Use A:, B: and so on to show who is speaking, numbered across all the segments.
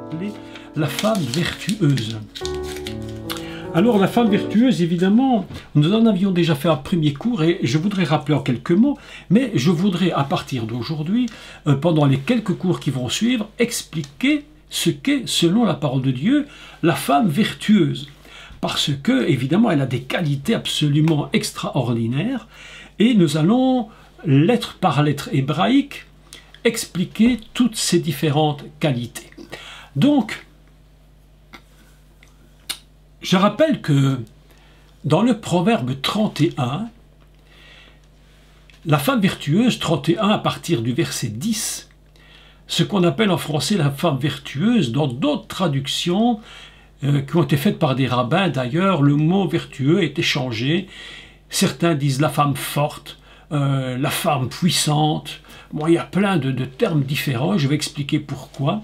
A: appelée la femme vertueuse. Alors la femme vertueuse, évidemment, nous en avions déjà fait un premier cours et je voudrais rappeler en quelques mots, mais je voudrais à partir d'aujourd'hui, pendant les quelques cours qui vont suivre, expliquer ce qu'est, selon la parole de Dieu, la femme vertueuse. Parce que, évidemment, elle a des qualités absolument extraordinaires et nous allons, lettre par lettre hébraïque, expliquer toutes ces différentes qualités. Donc, je rappelle que dans le Proverbe 31, la femme vertueuse, 31 à partir du verset 10, ce qu'on appelle en français la femme vertueuse, dans d'autres traductions qui ont été faites par des rabbins d'ailleurs, le mot vertueux est échangé. Certains disent la femme forte, la femme puissante. Bon, il y a plein de termes différents, je vais expliquer pourquoi.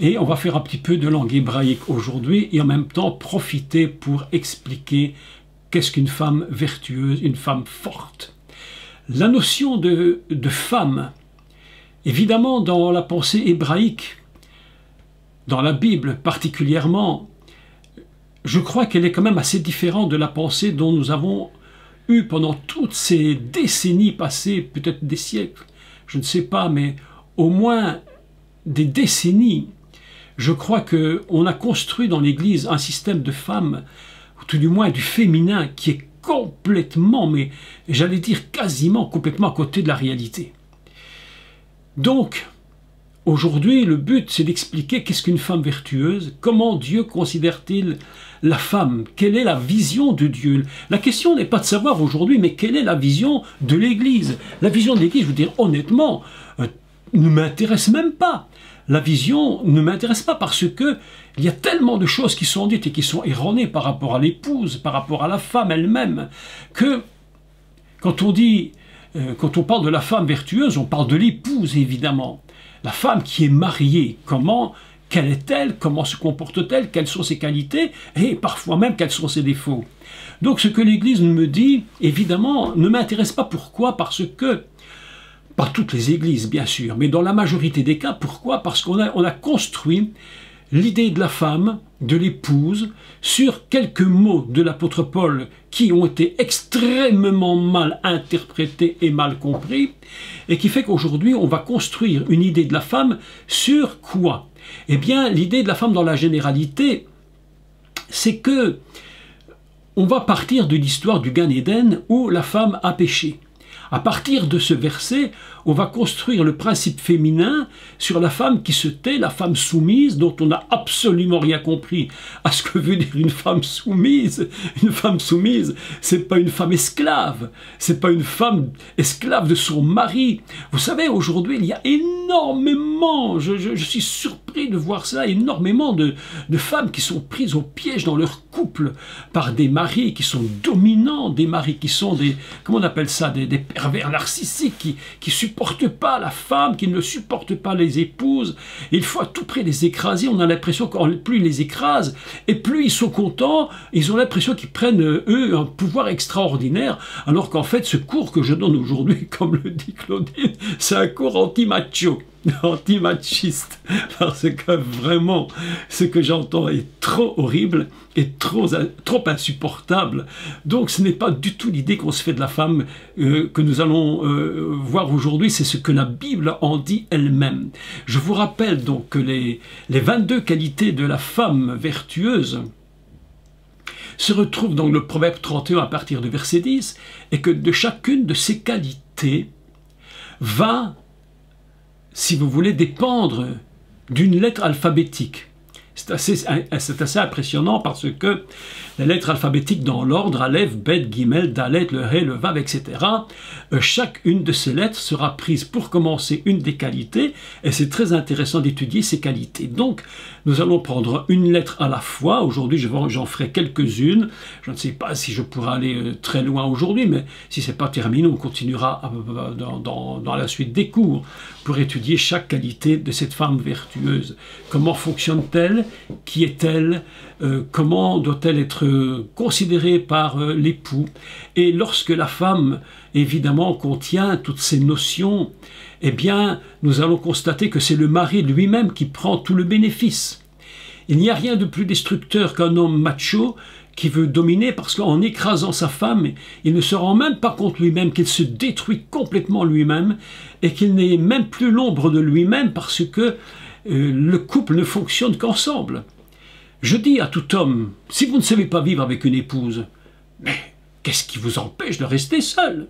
A: Et on va faire un petit peu de langue hébraïque aujourd'hui et en même temps profiter pour expliquer qu'est-ce qu'une femme vertueuse, une femme forte. La notion de femme, évidemment dans la pensée hébraïque, dans la Bible particulièrement, je crois qu'elle est quand même assez différente de la pensée dont nous avons eu pendant toutes ces décennies passées, peut-être des siècles, je ne sais pas, mais au moins des décennies. Je crois qu'on a construit dans l'Église un système de femmes, ou tout du moins du féminin, qui est complètement, mais j'allais dire quasiment complètement à côté de la réalité. Donc, aujourd'hui, le but, c'est d'expliquer qu'est-ce qu'une femme vertueuse, comment Dieu considère-t-il la femme, quelle est la vision de Dieu. La question n'est pas de savoir aujourd'hui, mais quelle est la vision de l'Église. La vision de l'Église, je veux dire honnêtement, ne m'intéresse même pas. La vision ne m'intéresse pas parce que il y a tellement de choses qui sont dites et qui sont erronées par rapport à l'épouse, par rapport à la femme elle-même, que quand on parle de la femme vertueuse, on parle de l'épouse évidemment. La femme qui est mariée, quelle est-elle, comment se comporte-t-elle, quelles sont ses qualités et parfois même quels sont ses défauts. Donc ce que l'Église me dit, évidemment, ne m'intéresse pas. Pourquoi? Parce que pas toutes les églises, bien sûr, mais dans la majorité des cas. Pourquoi? Parce qu'on a construit l'idée de la femme, de l'épouse, sur quelques mots de l'apôtre Paul qui ont été extrêmement mal interprétés et mal compris, et qui fait qu'aujourd'hui, on va construire une idée de la femme sur quoi? Eh bien, l'idée de la femme dans la généralité, c'est que on va partir de l'histoire du Gan Eden où la femme a péché. À partir de ce verset, on va construire le principe féminin sur la femme qui se tait, la femme soumise, dont on n'a absolument rien compris à ce que veut dire une femme soumise. Une femme soumise, c'est pas une femme esclave, c'est pas une femme esclave de son mari. Vous savez, aujourd'hui, il y a énormément, je suis surpris de voir ça, énormément de femmes qui sont prises au piège dans leur couple par des maris qui sont dominants, des maris qui sont des, comment on appelle ça, des pervers narcissiques qui supportent pas la femme, qui ne supportent pas les épouses. Il faut à tout prix les écraser. On a l'impression que plus ils les écrasent, et plus ils sont contents, ils ont l'impression qu'ils prennent, eux, un pouvoir extraordinaire, alors qu'en fait, ce cours que je donne aujourd'hui, comme le dit Claudine, c'est un cours anti-macho, anti-machiste, parce que vraiment, ce que j'entends est trop horrible et trop insupportable. Donc ce n'est pas du tout l'idée qu'on se fait de la femme que nous allons voir aujourd'hui, c'est ce que la Bible en dit elle-même. Je vous rappelle donc que les 22 qualités de la femme vertueuse se retrouvent dans le Proverbe 31 à partir du verset 10, et que de chacune de ces qualités va, si vous voulez, dépendre d'une lettre alphabétique. C'est assez impressionnant parce que les lettres alphabétiques dans l'ordre, Aleph, Bet, Gimel, Dalet, le Ré, le Vav, etc., chacune de ces lettres sera prise pour commencer une des qualités, et c'est très intéressant d'étudier ces qualités. Donc, nous allons prendre une lettre à la fois. Aujourd'hui, j'en ferai quelques-unes. Je ne sais pas si je pourrai aller très loin aujourd'hui, mais si ce n'est pas terminé, on continuera dans la suite des cours pour étudier chaque qualité de cette femme vertueuse. Comment fonctionne-t-elle? Qui est-elle? Comment doit-elle être considérée par l'époux? Et lorsque la femme, évidemment, contient toutes ces notions, eh bien, nous allons constater que c'est le mari lui-même qui prend tout le bénéfice. Il n'y a rien de plus destructeur qu'un homme macho qui veut dominer, parce qu'en écrasant sa femme, il ne se rend même pas compte lui-même qu'il se détruit complètement lui-même et qu'il n'est même plus l'ombre de lui-même parce que le couple ne fonctionne qu'ensemble. Je dis à tout homme, si vous ne savez pas vivre avec une épouse, mais qu'est-ce qui vous empêche de rester seul?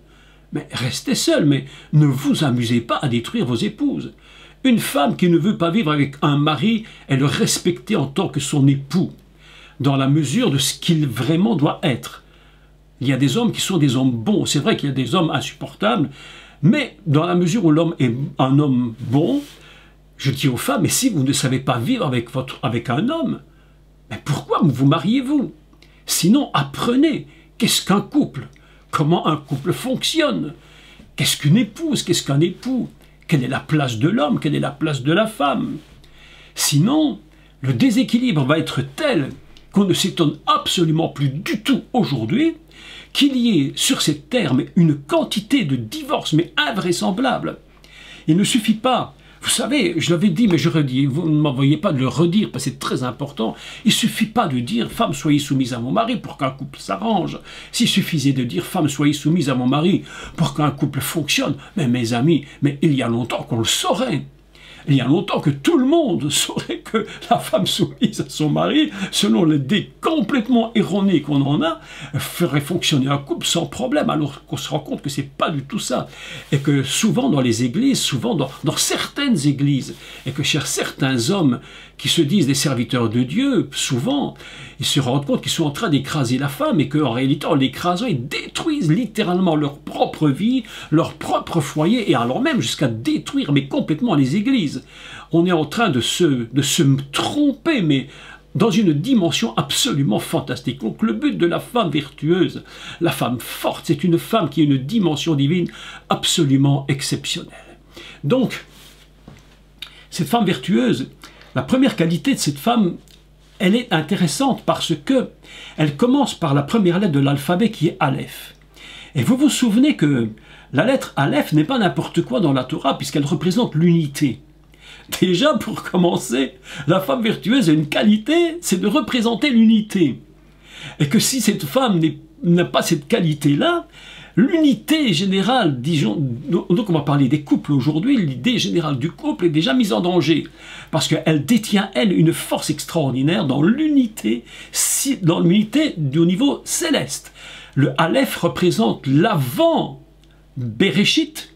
A: Mais restez seul, mais ne vous amusez pas à détruire vos épouses. Une femme qui ne veut pas vivre avec un mari est le respecter en tant que son époux, dans la mesure de ce qu'il vraiment doit être. Il y a des hommes qui sont des hommes bons, c'est vrai qu'il y a des hommes insupportables, mais dans la mesure où l'homme est un homme bon, je dis aux femmes, mais si vous ne savez pas vivre avec un homme, mais pourquoi vous mariez-vous? Sinon, apprenez. Qu'est-ce qu'un couple? Comment un couple fonctionne? Qu'est-ce qu'une épouse? Qu'est-ce qu'un époux? Quelle est la place de l'homme? Quelle est la place de la femme? Sinon, le déséquilibre va être tel qu'on ne s'étonne absolument plus du tout aujourd'hui qu'il y ait sur cette terre une quantité de divorces, mais invraisemblables. Il ne suffit pas. Vous savez, je l'avais dit, mais je redis, vous ne m'envoyez pas de le redire, parce que c'est très important. Il ne suffit pas de dire « femme, soyez soumise à mon mari » pour qu'un couple s'arrange. S'il suffisait de dire « femme, soyez soumise à mon mari » pour qu'un couple fonctionne, mais mes amis, mais il y a longtemps qu'on le saurait. Il y a longtemps que tout le monde saurait que la femme soumise à son mari, selon l'idée complètement erronée qu'on en a, ferait fonctionner un couple sans problème, alors qu'on se rend compte que c'est pas du tout ça. Et que souvent dans les églises, souvent dans certaines églises, et que chez certains hommes qui se disent des serviteurs de Dieu, souvent, ils se rendent compte qu'ils sont en train d'écraser la femme et qu'en réalité, en l'écrasant, ils détruisent littéralement leur propre vie, leur propre foyer, et alors même jusqu'à détruire, mais complètement les églises. On est en train de se tromper, mais dans une dimension absolument fantastique. Donc le but de la femme vertueuse, la femme forte, c'est une femme qui a une dimension divine absolument exceptionnelle. Donc, cette femme vertueuse, la première qualité de cette femme, elle est intéressante parce que elle commence par la première lettre de l'alphabet qui est Aleph. Et vous vous souvenez que la lettre Aleph n'est pas n'importe quoi dans la Torah puisqu'elle représente l'unité. Déjà, pour commencer, la femme vertueuse a une qualité, c'est de représenter l'unité. Et que si cette femme n'a pas cette qualité-là, l'unité générale, disons, donc on va parler des couples aujourd'hui, l'idée générale du couple est déjà mise en danger, parce qu'elle détient, elle, une force extraordinaire dans l'unité du niveau céleste. Le Aleph représente l'avant Bereshit,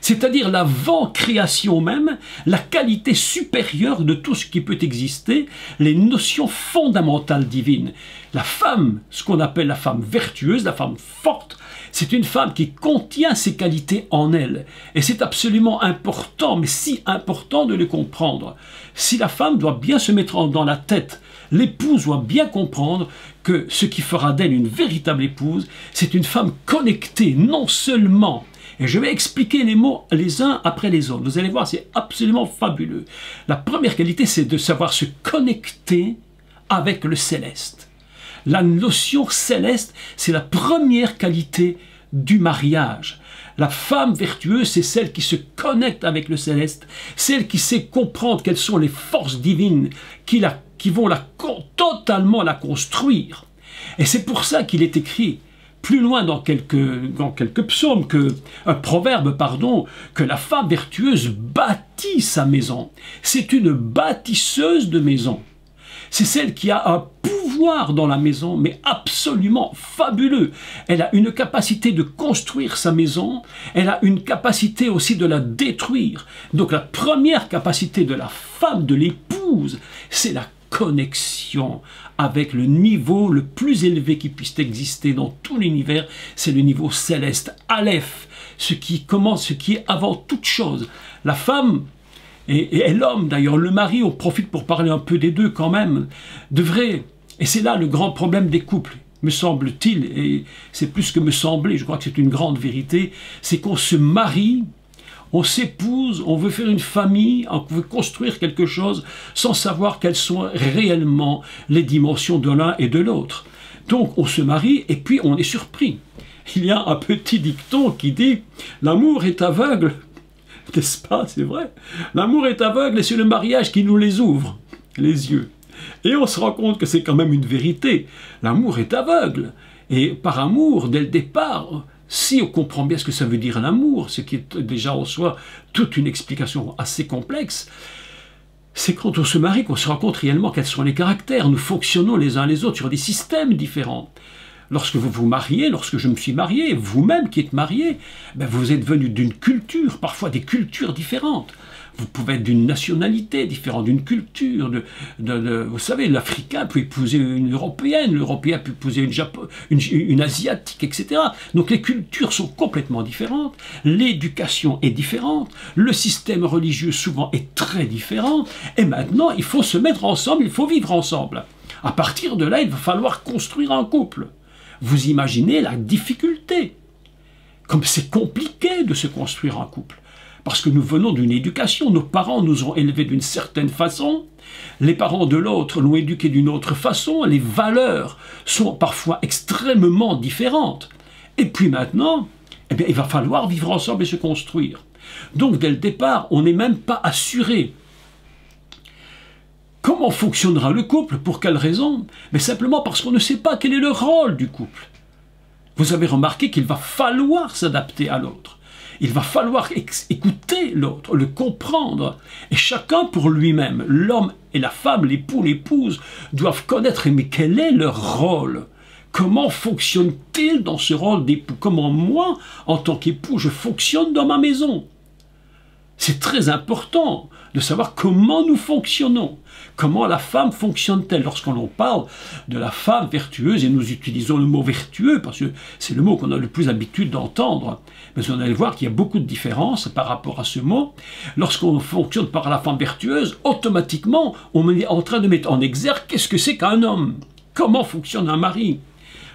A: c'est-à-dire l'avant-création même, la qualité supérieure de tout ce qui peut exister, les notions fondamentales divines. La femme, ce qu'on appelle la femme vertueuse, la femme forte, c'est une femme qui contient ces qualités en elle. Et c'est absolument important, mais si important de le comprendre. Si la femme doit bien se mettre dans la tête, l'épouse doit bien comprendre que ce qui fera d'elle une véritable épouse, c'est une femme connectée, non seulement. Et je vais expliquer les mots les uns après les autres. Vous allez voir, c'est absolument fabuleux. La première qualité, c'est de savoir se connecter avec le céleste. La notion céleste, c'est la première qualité du mariage. La femme vertueuse, c'est celle qui se connecte avec le céleste, celle qui sait comprendre quelles sont les forces divines qui vont totalement la construire. Et c'est pour ça qu'il est écrit plus loin dans quelques psaumes, proverbe, que la femme vertueuse bâtit sa maison. C'est une bâtisseuse de maison. C'est celle qui a un pouvoir dans la maison, mais absolument fabuleux. Elle a une capacité de construire sa maison, elle a une capacité aussi de la détruire. Donc la première capacité de la femme, de l'épouse, c'est la connexion avec le niveau le plus élevé qui puisse exister dans tout l'univers, c'est le niveau céleste, Aleph, ce qui est avant toute chose. La femme et l'homme, d'ailleurs, le mari, on profite pour parler un peu des deux quand même, devrait, et c'est là le grand problème des couples, me semble-t-il, et c'est plus que me sembler, je crois que c'est une grande vérité, c'est qu'on se marie, on s'épouse, on veut faire une famille, on veut construire quelque chose sans savoir quelles sont réellement les dimensions de l'un et de l'autre. Donc on se marie et puis on est surpris. Il y a un petit dicton qui dit « l'amour est aveugle ». n'est-ce pas? C'est vrai. L'amour est aveugle et c'est le mariage qui nous les ouvre, les yeux. Et on se rend compte que c'est quand même une vérité. L'amour est aveugle. Et par amour, dès le départ, si on comprend bien ce que ça veut dire l'amour, ce qui est déjà en soi toute une explication assez complexe, c'est quand on se marie qu'on se rend compte réellement quels sont les caractères. Nous fonctionnons les uns les autres sur des systèmes différents. Lorsque vous vous mariez, lorsque je me suis marié, vous-même qui êtes marié, ben vous êtes venu d'une culture, parfois des cultures différentes. Vous pouvez être d'une nationalité différente, d'une culture. Vous savez, l'Africain peut épouser une Européenne, l'Européen peut épouser une Asiatique, etc. Donc les cultures sont complètement différentes, l'éducation est différente, le système religieux souvent est très différent, et maintenant il faut se mettre ensemble, il faut vivre ensemble. À partir de là, il va falloir construire un couple. Vous imaginez la difficulté, comme c'est compliqué de se construire un couple. Parce que nous venons d'une éducation, nos parents nous ont élevés d'une certaine façon, les parents de l'autre l'ont éduqué d'une autre façon, les valeurs sont parfois extrêmement différentes. Et puis maintenant, eh bien, il va falloir vivre ensemble et se construire. Donc dès le départ, on n'est même pas assuré. Comment fonctionnera le couple? Pour quelle raison? Mais simplement parce qu'on ne sait pas quel est le rôle du couple. Vous avez remarqué qu'il va falloir s'adapter à l'autre. Il va falloir écouter l'autre, le comprendre. Et chacun pour lui-même, l'homme et la femme, l'époux, l'épouse, doivent connaître mais quel est leur rôle. Comment fonctionne-t-il dans ce rôle d'époux? Comment moi, en tant qu'époux, je fonctionne dans ma maison? C'est très important de savoir comment nous fonctionnons. Comment la femme fonctionne-t-elle? Lorsqu'on parle de la femme vertueuse, et nous utilisons le mot vertueux, parce que c'est le mot qu'on a le plus l'habitude d'entendre, mais vous allez voir qu'il y a beaucoup de différences par rapport à ce mot. Lorsqu'on fonctionne par la femme vertueuse, automatiquement, on est en train de mettre en exergue qu'est-ce que c'est qu'un homme? Comment fonctionne un mari?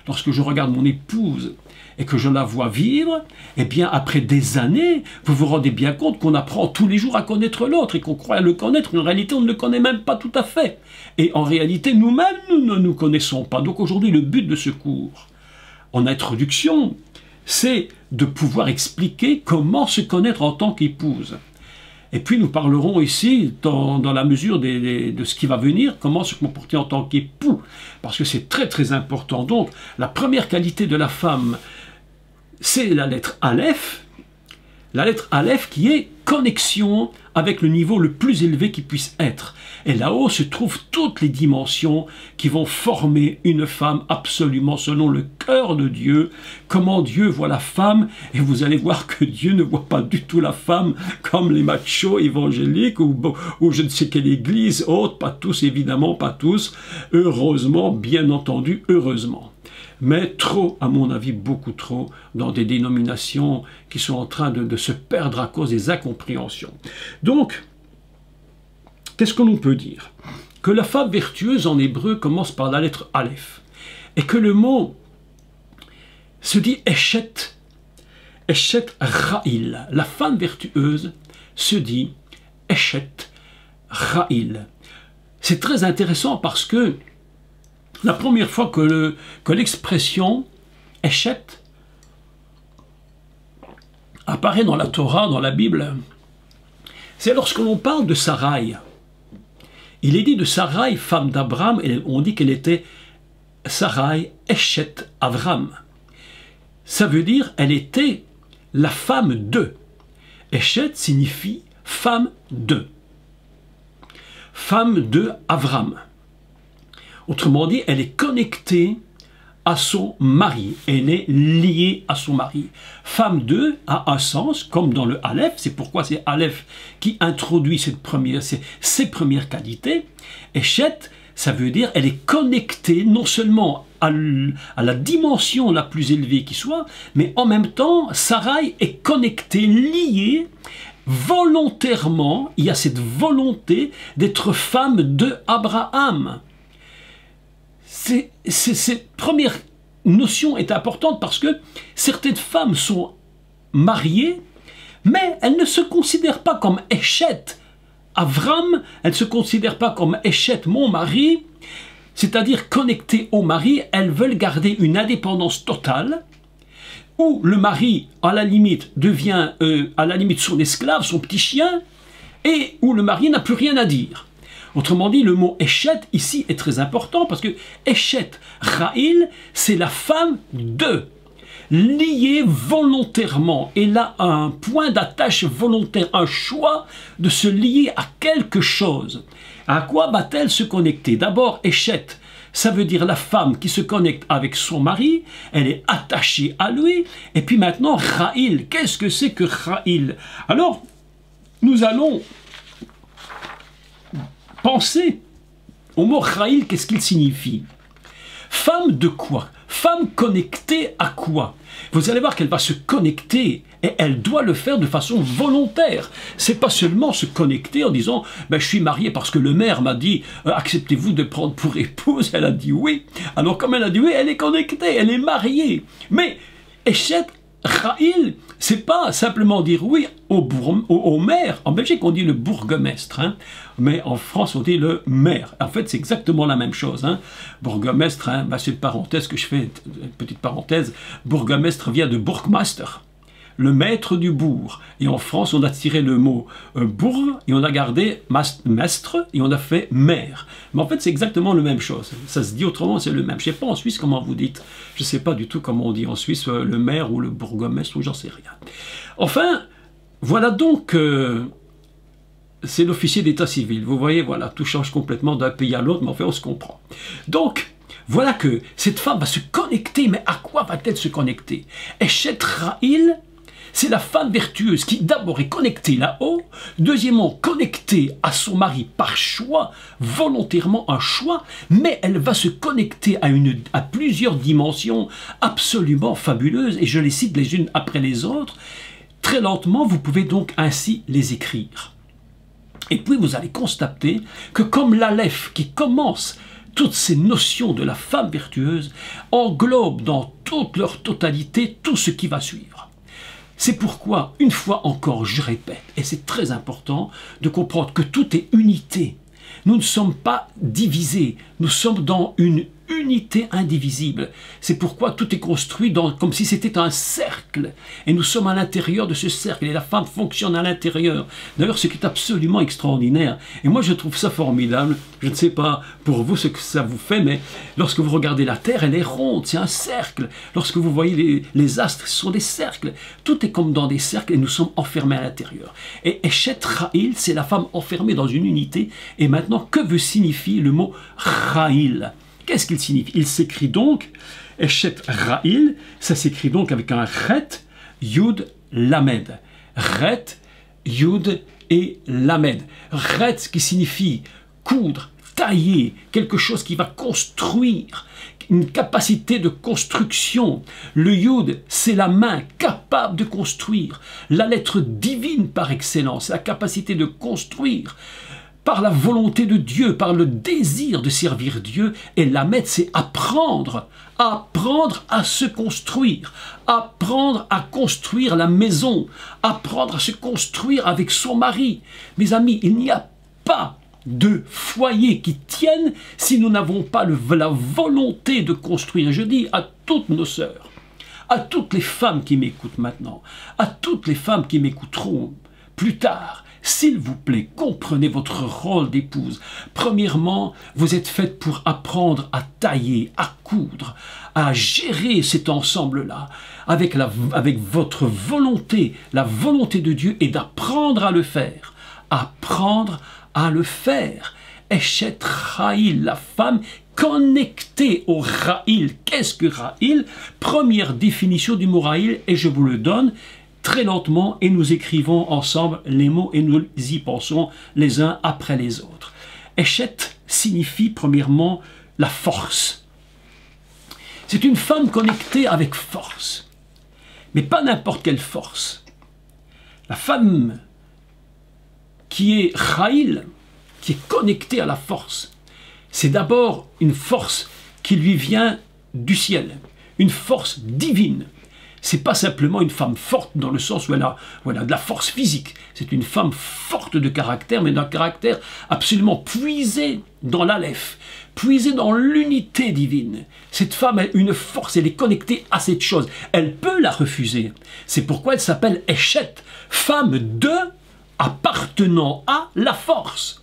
A: Lorsque je regarde mon épouse et que je la vois vivre, eh bien, après des années, vous vous rendez bien compte qu'on apprend tous les jours à connaître l'autre et qu'on croit le connaître, mais en réalité, on ne le connaît même pas tout à fait. Et en réalité, nous-mêmes, nous ne nous connaissons pas. Donc aujourd'hui, le but de ce cours, en introduction, c'est de pouvoir expliquer comment se connaître en tant qu'épouse. Et puis nous parlerons ici, dans la mesure de ce qui va venir, comment se comporter en tant qu'époux, parce que c'est très très important. Donc, la première qualité de la femme, c'est la lettre Aleph qui est connexion avec le niveau le plus élevé qui puisse être. Et là-haut se trouvent toutes les dimensions qui vont former une femme absolument selon le cœur de Dieu, comment Dieu voit la femme, et vous allez voir que Dieu ne voit pas du tout la femme comme les machos évangéliques ou je ne sais quelle église autre, pas tous évidemment, pas tous, heureusement, bien entendu, heureusement. Mais trop, à mon avis, beaucoup trop, dans des dénominations qui sont en train de se perdre à cause des incompréhensions. Donc, qu'est-ce que l'on peut dire? Que la femme vertueuse en hébreu commence par la lettre Aleph, et que le mot se dit Eshet Ra'il. La femme vertueuse se dit Eshet Ra'il. C'est très intéressant parce que la première fois que l'expression Eshet apparaît dans la Torah, dans la Bible, c'est lorsque l'on parle de Sarai. Il est dit de Sarai, femme d'Abraham, et on dit qu'elle était Sarai Eshet Avram. Ça veut dire elle était la femme de. Eshet signifie femme de. Femme de Avram. Autrement dit, elle est connectée à son mari, elle est liée à son mari. Femme de a un sens, comme dans le Aleph, c'est pourquoi c'est Aleph qui introduit ces premières qualités. Eshet, ça veut dire elle est connectée non seulement à la dimension la plus élevée qui soit, mais en même temps, Sarai est connectée, liée, volontairement, il y a cette volonté d'être femme de Abraham. Cette première notion est importante parce que certaines femmes sont mariées, mais elles ne se considèrent pas comme Eshet Avram, elles ne se considèrent pas comme Eshet mon mari, c'est-à-dire connectées au mari, elles veulent garder une indépendance totale, où le mari, à la limite, devient à la limite son esclave, son petit chien, et où le mari n'a plus rien à dire. Autrement dit, le mot Eshet ici est très important parce que Eshet Ra'il, c'est la femme de, liée volontairement. Elle a un point d'attache volontaire, un choix de se lier à quelque chose. À quoi va-t-elle se connecter? D'abord, Eshet, ça veut dire la femme qui se connecte avec son mari, elle est attachée à lui. Et puis maintenant, Ra'il, qu'est-ce que c'est que Ra'il? Alors, nous allons penser au mot Ra'il, qu'est-ce qu'il signifie? Femme de quoi? Femme connectée à quoi? Vous allez voir qu'elle va se connecter et elle doit le faire de façon volontaire. C'est pas seulement se connecter en disant ben, je suis mariée parce que le maire m'a dit acceptez-vous de prendre pour épouse? Elle a dit oui. Alors comme elle a dit oui, elle est connectée, elle est mariée. Mais Eshet Ra'il, c'est pas simplement dire oui au maire. En Belgique, on dit le bourgmestre, hein, mais en France, on dit le maire. En fait, c'est exactement la même chose. Hein. Bourgmestre, hein, bah, c'est une parenthèse que je fais, une petite parenthèse. Bourgmestre vient de Burgmaster, le maître du bourg. Et en France, on a tiré le mot bourg et on a gardé mestre et on a fait maire. Mais en fait, c'est exactement la même chose. Ça se dit autrement, c'est le même. Je ne sais pas en Suisse comment vous dites. Je ne sais pas du tout comment on dit en Suisse le maire ou le bourgmestre ou j'en sais rien. Enfin, voilà donc c'est l'officier d'état civil. Vous voyez, voilà, tout change complètement d'un pays à l'autre, mais enfin, on se comprend. Donc, voilà que cette femme va se connecter, mais à quoi va-t-elle se connecter? Eshet Ra'il, c'est la femme vertueuse qui d'abord est connectée là-haut, deuxièmement connectée à son mari par choix, volontairement un choix, mais elle va se connecter à plusieurs dimensions absolument fabuleuses, et je les cite les unes après les autres. Très lentement, vous pouvez donc ainsi les écrire. Et puis vous allez constater que comme l'Aleph qui commence toutes ces notions de la femme vertueuse englobe dans toute leur totalité tout ce qui va suivre. C'est pourquoi, une fois encore, je répète, et c'est très important de comprendre que tout est unité. Nous ne sommes pas divisés, nous sommes dans une unité indivisible. C'est pourquoi tout est construit comme si c'était un cercle. Et nous sommes à l'intérieur de ce cercle. Et la femme fonctionne à l'intérieur. D'ailleurs, ce qui est absolument extraordinaire. Et moi, je trouve ça formidable. Je ne sais pas pour vous ce que ça vous fait, mais lorsque vous regardez la Terre, elle est ronde. C'est un cercle. Lorsque vous voyez les astres, ce sont des cercles. Tout est comme dans des cercles et nous sommes enfermés à l'intérieur. Et Eshet Ra'il, c'est la femme enfermée dans une unité. Et maintenant, que veut signifier le mot Ra'il? Qu'est-ce qu'il signifie? Il s'écrit donc, Eshet Ra'il, ça s'écrit donc avec un Ret, Yud, Lamed. Ret, Yud et Lamed. Ret qui signifie coudre, tailler, quelque chose qui va construire, une capacité de construction. Le Yud, c'est la main capable de construire. La lettre divine par excellence, la capacité de construire. Par la volonté de Dieu, par le désir de servir Dieu, et la mettre, c'est apprendre à se construire, apprendre à construire la maison, apprendre à se construire avec son mari. Mes amis, il n'y a pas de foyer qui tienne si nous n'avons pas la volonté de construire. Je dis à toutes nos sœurs, à toutes les femmes qui m'écoutent maintenant, à toutes les femmes qui m'écouteront plus tard, s'il vous plaît, comprenez votre rôle d'épouse. Premièrement, vous êtes faite pour apprendre à tailler, à coudre, à gérer cet ensemble-là, avec votre volonté, la volonté de Dieu, et d'apprendre à le faire. Apprendre à le faire. Eshet Ra'il, la femme connectée au Ra'il. Qu'est-ce que Ra'il? Première définition du mot Ra'il, et je vous le donne très lentement, et nous écrivons ensemble les mots et nous y pensons les uns après les autres. Eshet signifie premièrement la force. C'est une femme connectée avec force, mais pas n'importe quelle force. La femme qui est Ra'il, qui est connectée à la force, c'est d'abord une force qui lui vient du ciel, une force divine. C'est pas simplement une femme forte dans le sens où elle a de la force physique. C'est une femme forte de caractère, mais d'un caractère absolument puisé dans l'Aleph, puisé dans l'unité divine. Cette femme a une force, elle est connectée à cette chose. Elle peut la refuser. C'est pourquoi elle s'appelle Eshet, femme de, appartenant à la force.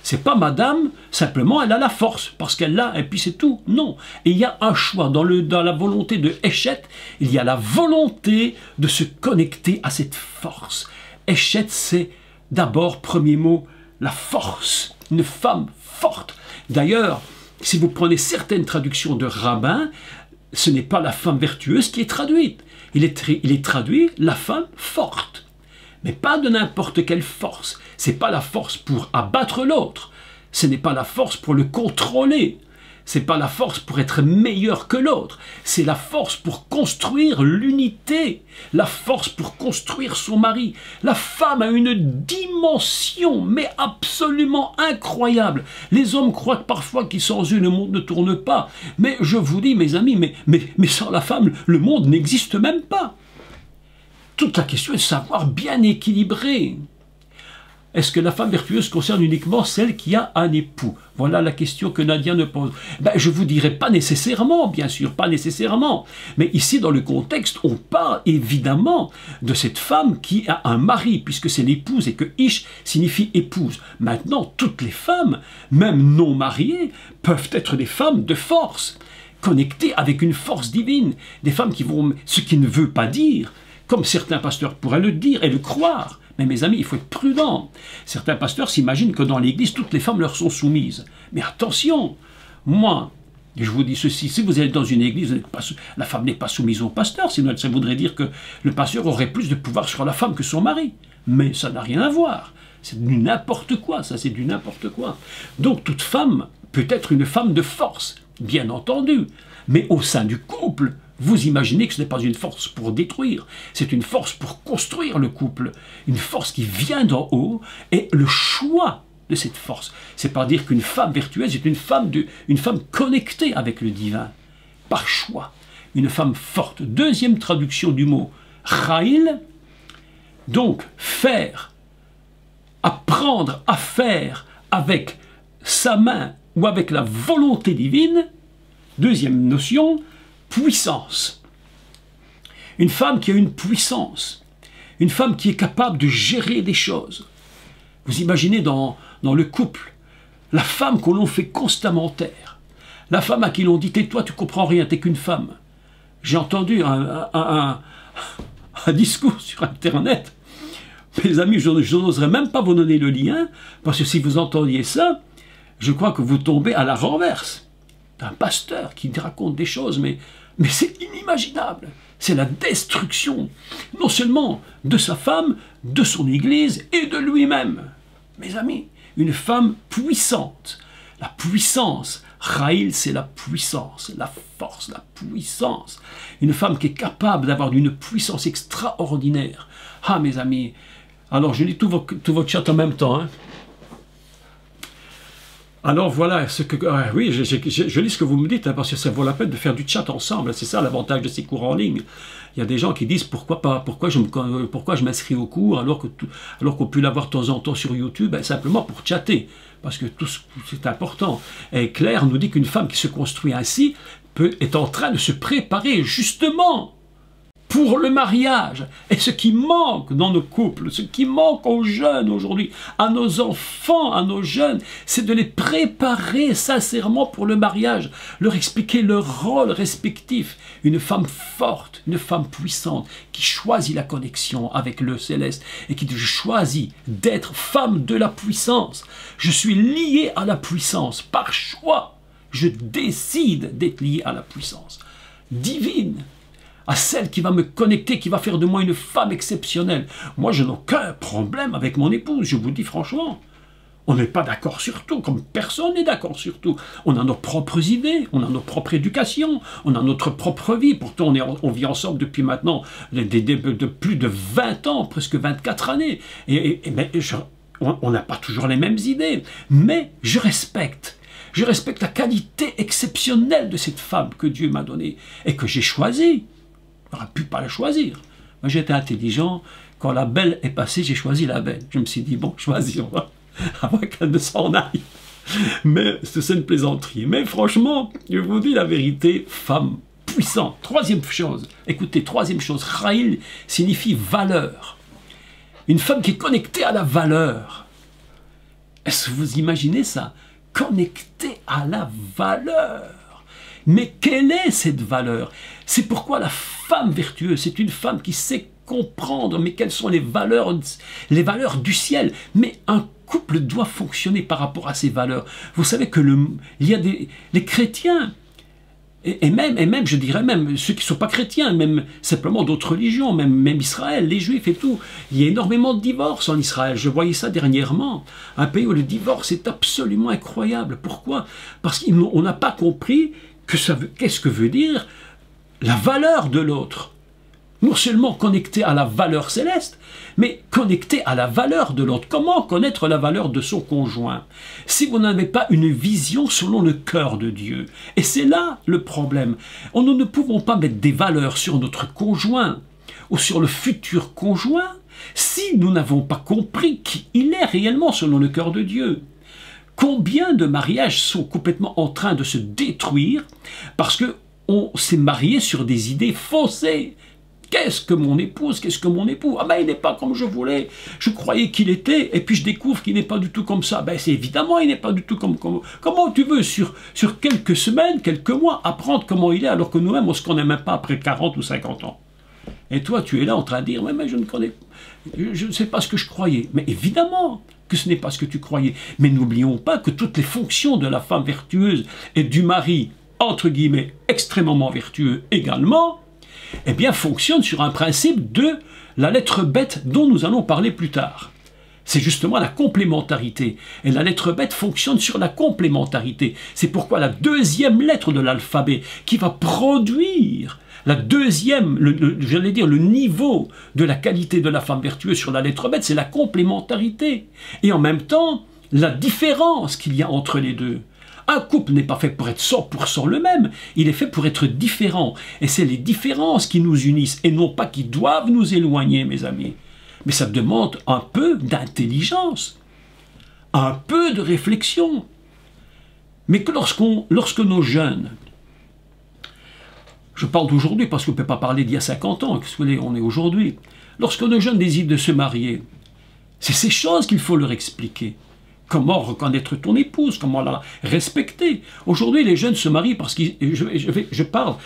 A: C'est pas madame, simplement elle a la force, parce qu'elle l'a, et puis c'est tout. Non. Et il y a un choix. Dans la volonté de Eshet, il y a la volonté de se connecter à cette force. Eshet, c'est d'abord, premier mot, la force. Une femme forte. D'ailleurs, si vous prenez certaines traductions de rabbins, ce n'est pas la femme vertueuse qui est traduite. Il est traduit la femme forte. Mais pas de n'importe quelle force. Ce n'est pas la force pour abattre l'autre. Ce n'est pas la force pour le contrôler. Ce n'est pas la force pour être meilleur que l'autre. C'est la force pour construire l'unité. La force pour construire son mari. La femme a une dimension, mais absolument incroyable. Les hommes croient parfois qu'ils sans eux, le monde ne tourne pas. Mais je vous dis, mes amis, mais sans la femme, le monde n'existe même pas. Toute la question est de savoir bien équilibrer. Est-ce que la femme vertueuse concerne uniquement celle qui a un époux? Voilà la question que Nadia ne pose. Je vous dirais pas nécessairement, bien sûr, pas nécessairement. Mais ici, dans le contexte, on parle évidemment de cette femme qui a un mari, puisque c'est l'épouse et que Ish signifie épouse. Maintenant, toutes les femmes, même non mariées, peuvent être des femmes de force, connectées avec une force divine. Des femmes qui vont... Ce qui ne veut pas dire... Comme certains pasteurs pourraient le dire et le croire. Mais mes amis, il faut être prudent. Certains pasteurs s'imaginent que dans l'Église, toutes les femmes leur sont soumises. Mais attention, moi, je vous dis ceci, si vous êtes dans une Église, la femme n'est pas soumise au pasteur, sinon ça voudrait dire que le pasteur aurait plus de pouvoir sur la femme que son mari. Mais ça n'a rien à voir. C'est du n'importe quoi, ça c'est du n'importe quoi. Donc toute femme peut être une femme de force, bien entendu. Mais au sein du couple, vous imaginez que ce n'est pas une force pour détruire, c'est une force pour construire le couple, une force qui vient d'en haut, et le choix de cette force. C'est pas dire qu'une femme vertueuse est une femme connectée avec le divin, par choix, une femme forte. Deuxième traduction du mot Cha'il, donc faire, apprendre à faire avec sa main ou avec la volonté divine. Deuxième notion, puissance. Une femme qui a une puissance. Une femme qui est capable de gérer des choses. Vous imaginez dans le couple, la femme qu'on l'on fait constamment taire. La femme à qui l'on dit « tais-toi, tu comprends rien, t'es qu'une femme ». J'ai entendu un discours sur Internet. Mes amis, je n'oserais même pas vous donner le lien, parce que si vous entendiez ça, je crois que vous tombez à la renverse. D'un pasteur qui raconte des choses, mais c'est inimaginable. C'est la destruction, non seulement de sa femme, de son église et de lui-même. Mes amis, une femme puissante. La puissance, Cha'il, c'est la puissance, la force, la puissance. Une femme qui est capable d'avoir une puissance extraordinaire. Ah, mes amis, alors je lis tout votre chat en même temps, hein. Alors voilà, oui, je lis ce que vous me dites, hein, parce que ça vaut la peine de faire du chat ensemble. C'est ça l'avantage de ces cours en ligne. Il y a des gens qui disent pourquoi je m'inscris au cours alors qu'on peut l'avoir de temps en temps sur YouTube, simplement pour chatter, parce que c'est important. Et Claire nous dit qu'une femme qui se construit ainsi est en train de se préparer justement pour le mariage. Et ce qui manque dans nos couples, ce qui manque aux jeunes aujourd'hui, à nos enfants, à nos jeunes, c'est de les préparer sincèrement pour le mariage, leur expliquer leur rôle respectif. Une femme forte, une femme puissante, qui choisit la connexion avec le céleste et qui choisit d'être femme de la puissance. Je suis lié à la puissance par choix. Je décide d'être lié à la puissance divine, à celle qui va me connecter, qui va faire de moi une femme exceptionnelle. Moi, je n'ai aucun problème avec mon épouse, je vous le dis franchement. On n'est pas d'accord sur tout, comme personne n'est d'accord sur tout. On a nos propres idées, on a notre propre éducation, on a notre propre vie. Pourtant, on vit ensemble depuis maintenant de plus de 20 ans, presque 24 années. On n'a pas toujours les mêmes idées, mais je respecte. Je respecte la qualité exceptionnelle de cette femme que Dieu m'a donnée et que j'ai choisie. J'aurais pu pas la choisir. Moi, j'étais intelligent. Quand la belle est passée, j'ai choisi la belle. Je me suis dit, bon, choisissons avant qu'elle ne s'en aille. Mais c'est une plaisanterie. Mais franchement, je vous dis la vérité, femme puissante. Troisième chose, écoutez, troisième chose, Raïl signifie valeur. Une femme qui est connectée à la valeur. Est-ce que vous imaginez ça? Connectée à la valeur. Mais quelle est cette valeur? C'est pourquoi la femme vertueuse, c'est une femme qui sait comprendre, mais quelles sont les valeurs du ciel. Mais un couple doit fonctionner par rapport à ces valeurs. Vous savez que il y a les chrétiens, et même, je dirais même, ceux qui ne sont pas chrétiens, même simplement d'autres religions, même Israël, les Juifs et tout, il y a énormément de divorces en Israël. Je voyais ça dernièrement, un pays où le divorce est absolument incroyable. Pourquoi? Parce qu'on n'a pas compris qu'est-ce que veut dire la valeur de l'autre. Non seulement connecté à la valeur céleste, mais connecté à la valeur de l'autre. Comment connaître la valeur de son conjoint si vous n'avez pas une vision selon le cœur de Dieu? Et c'est là le problème. Nous ne pouvons pas mettre des valeurs sur notre conjoint ou sur le futur conjoint si nous n'avons pas compris qui il est réellement selon le cœur de Dieu. Combien de mariages sont complètement en train de se détruire parce qu'on s'est marié sur des idées faussées? Qu'est-ce que mon épouse, qu'est-ce que mon époux? Ah ben il n'est pas comme je voulais, je croyais qu'il était, et puis je découvre qu'il n'est pas du tout comme ça. Ben c'est évidemment il n'est pas du tout comme... Comment tu veux sur quelques semaines, quelques mois, apprendre comment il est, alors que nous-mêmes on ne se connaît même pas après 40 ou 50 ans? Et toi tu es là en train de dire, mais je ne sais pas ce que je croyais. Mais évidemment que ce n'est pas ce que tu croyais. Mais n'oublions pas que toutes les fonctions de la femme vertueuse et du mari, entre guillemets, extrêmement vertueux également, eh bien, fonctionne sur un principe de la lettre bête dont nous allons parler plus tard. C'est justement la complémentarité. Et la lettre bête fonctionne sur la complémentarité. C'est pourquoi la deuxième lettre de l'alphabet qui va produire la deuxième, j'allais dire le niveau de la qualité de la femme vertueuse sur la lettre bête, c'est la complémentarité. Et en même temps, la différence qu'il y a entre les deux. Un couple n'est pas fait pour être 100% le même, il est fait pour être différent. Et c'est les différences qui nous unissent et non pas qui doivent nous éloigner, mes amis. Mais ça demande un peu d'intelligence, un peu de réflexion. Mais que lorsque nos jeunes, je parle d'aujourd'hui parce qu'on ne peut pas parler d'il y a 50 ans, qu'est-ce qu'on est aujourd'hui, lorsque nos jeunes désirent de se marier, c'est ces choses qu'il faut leur expliquer. Comment reconnaître ton épouse, comment la respecter. Aujourd'hui, les jeunes se marient parce que je parle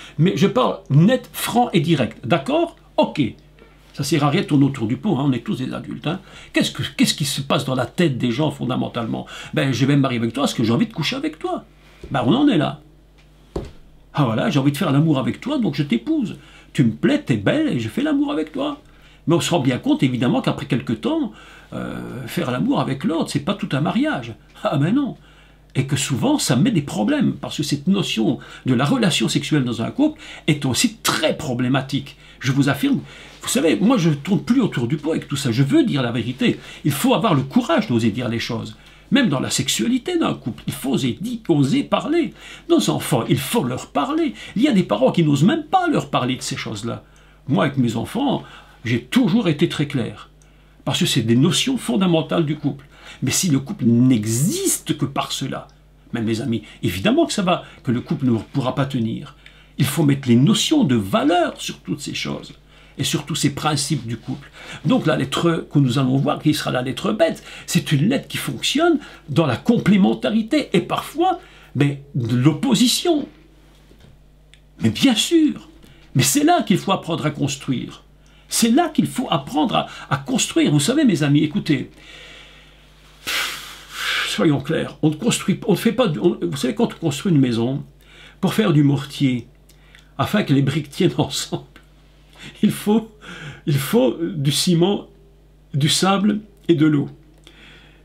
A: net, franc et direct. D'accord? Ok. Ça sert à rien de tourner autour du pot, hein, on est tous des adultes. Hein. Qu'est-ce qui se passe dans la tête des gens fondamentalement? Ben, je vais me marier avec toi parce que j'ai envie de coucher avec toi. Ben, on en est là. Ah voilà, j'ai envie de faire l'amour avec toi, donc je t'épouse. Tu me plais, t'es belle et je fais l'amour avec toi. Mais on se rend bien compte, évidemment, qu'après quelque temps, faire l'amour avec l'autre, c'est pas tout un mariage. Ah ben non. Et que souvent, ça met des problèmes, parce que cette notion de la relation sexuelle dans un couple est aussi très problématique. Je vous affirme, vous savez, moi je ne tourne plus autour du pot avec tout ça, je veux dire la vérité. Il faut avoir le courage d'oser dire les choses. Même dans la sexualité d'un couple, il faut oser parler. Nos enfants, il faut leur parler. Il y a des parents qui n'osent même pas leur parler de ces choses-là. Moi, avec mes enfants, j'ai toujours été très clair. Parce que c'est des notions fondamentales du couple. Mais si le couple n'existe que par cela, même mes amis, évidemment que le couple ne pourra pas tenir. Il faut mettre les notions de valeur sur toutes ces choses. Et sur tous ces principes du couple. Donc la lettre que nous allons voir, qui sera la lettre bête, c'est une lettre qui fonctionne dans la complémentarité et parfois de l'opposition. Mais bien sûr, mais c'est là qu'il faut apprendre à construire. C'est là qu'il faut apprendre à construire. Vous savez, mes amis, écoutez, soyons clairs, on ne fait pas. Vous savez, quand on construit une maison, pour faire du mortier, afin que les briques tiennent ensemble, il faut du ciment, du sable et de l'eau.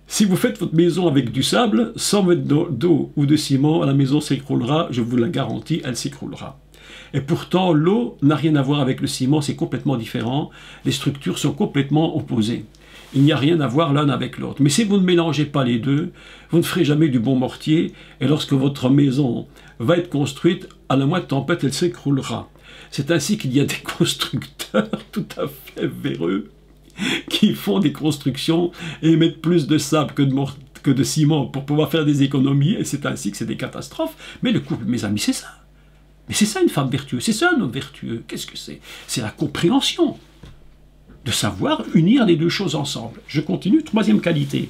A: Si vous faites votre maison avec du sable, sans mettre d'eau ou de ciment, la maison s'écroulera, je vous la garantis, elle s'écroulera. Et pourtant, l'eau n'a rien à voir avec le ciment, c'est complètement différent. Les structures sont complètement opposées. Il n'y a rien à voir l'un avec l'autre. Mais si vous ne mélangez pas les deux, vous ne ferez jamais du bon mortier. Et lorsque votre maison va être construite, à la moindre tempête, elle s'écroulera. C'est ainsi qu'il y a des constructeurs tout à fait véreux qui font des constructions et mettent plus de sable que de ciment pour pouvoir faire des économies, et c'est ainsi que c'est des catastrophes. Mais le couple, mes amis, c'est ça. Mais c'est ça une femme vertueuse, c'est ça un homme vertueux. Qu'est-ce que c'est? C'est la compréhension de savoir unir les deux choses ensemble. Je continue, troisième qualité.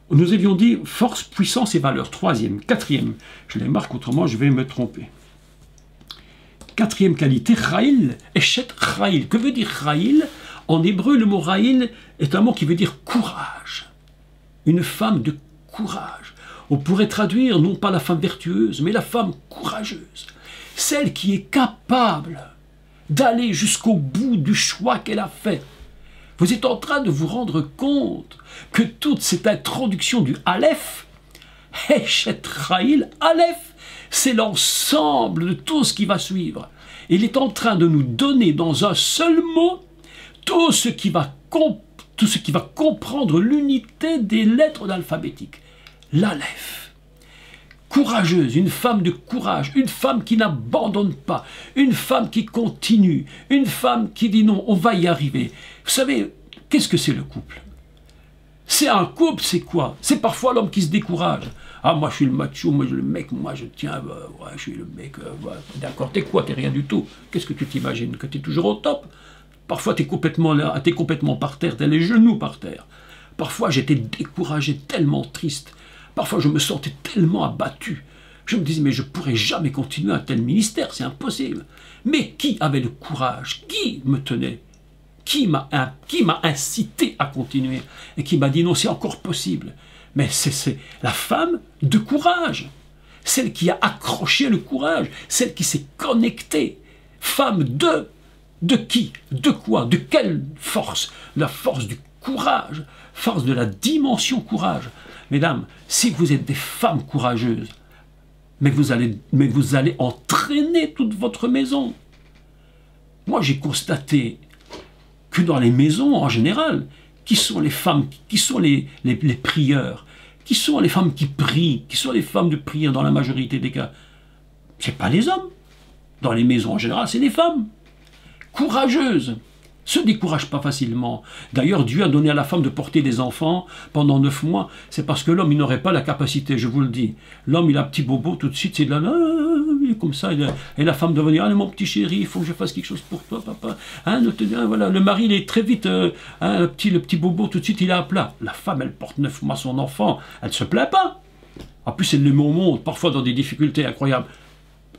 A: Nous avions dit force, puissance et valeur. Troisième, quatrième. Je les marque, autrement je vais me tromper. Quatrième qualité, Raïl, Eshet Raïl. Que veut dire Raïl? En hébreu, le mot Raïl est un mot qui veut dire courage. Une femme de courage. On pourrait traduire non pas la femme vertueuse, mais la femme courageuse. Celle qui est capable d'aller jusqu'au bout du choix qu'elle a fait. Vous êtes en train de vous rendre compte que toute cette introduction du Aleph, Heshet Raïl, Aleph, c'est l'ensemble de tout ce qui va suivre. Il est en train de nous donner dans un seul mot tout ce qui va comprendre l'unité des lettres d'alphabétique. L'Aleph. Courageuse, une femme de courage, une femme qui n'abandonne pas, une femme qui continue, une femme qui dit non, on va y arriver. Vous savez, qu'est-ce que c'est le couple? C'est un couple, c'est quoi? C'est parfois l'homme qui se décourage. Ah, moi je suis le macho, moi je suis le mec, moi je tiens, ouais, je suis le mec, ouais. D'accord, t'es quoi? T'es rien du tout. Qu'est-ce que tu t'imagines? Que t'es toujours au top? Parfois t'es complètement par terre, t'as les genoux par terre. Parfois j'étais découragé, tellement triste. Parfois, je me sentais tellement abattu. Je me disais, mais je ne pourrais jamais continuer un tel ministère, c'est impossible. Mais qui avait le courage? Qui me tenait? Qui m'a incité à continuer? Et qui m'a dit, non, c'est encore possible. Mais c'est la femme de courage. Celle qui a accroché le courage. Celle qui s'est connectée. Femme de qui? De quoi? De quelle force? La force du courage. Force de la dimension courage. Mesdames, si vous êtes des femmes courageuses, mais vous allez entraîner toute votre maison. Moi, j'ai constaté que dans les maisons, en général, qui sont les femmes, qui sont les prieurs, qui sont les femmes qui prient, qui sont les femmes de prière dans la majorité des cas, ce n'est pas les hommes. Dans les maisons, en général, c'est les femmes. Courageuses. Se décourage pas facilement. D'ailleurs, Dieu a donné à la femme de porter des enfants pendant 9 mois. C'est parce que l'homme, il n'aurait pas la capacité, je vous le dis. L'homme, il a un petit bobo, tout de suite, c'est de là, il est comme ça. Et la femme doit venir, allez mon petit chéri, il faut que je fasse quelque chose pour toi, papa. Voilà. Le mari, il est très vite, le petit bobo, tout de suite, il est à plat. La femme, elle porte 9 mois son enfant, elle ne se plaint pas. En plus, elle le met au monde, parfois dans des difficultés incroyables.